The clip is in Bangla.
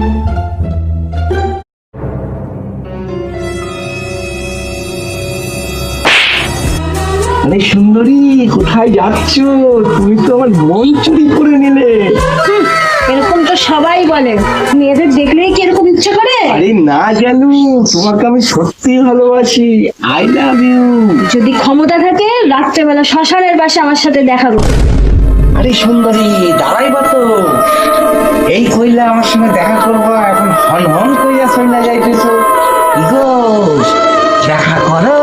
আরে সুন্দরী, কোথায় যাচ্ছ? তুমি তো আমার মন চুরি করে নিলে। এরকম তো সবাই বলে, মেয়েদের দেখলেই কি এরকম ইচ্ছে করে? আরে না জানু, তোমাকে আমি সত্যি ভালোবাসি। I love you. যদি ক্ষমতা থাকে রাত্রেবেলা শ্মশানের পাশে আমার সাথে দেখা করো। আরে সুন্দরী, দাঁড়াইবা তো। এই কইলা আমার সঙ্গে দেখা করবো, এখন হন হন কইলা চইলা যাইতেছো। গো, দেখা করো।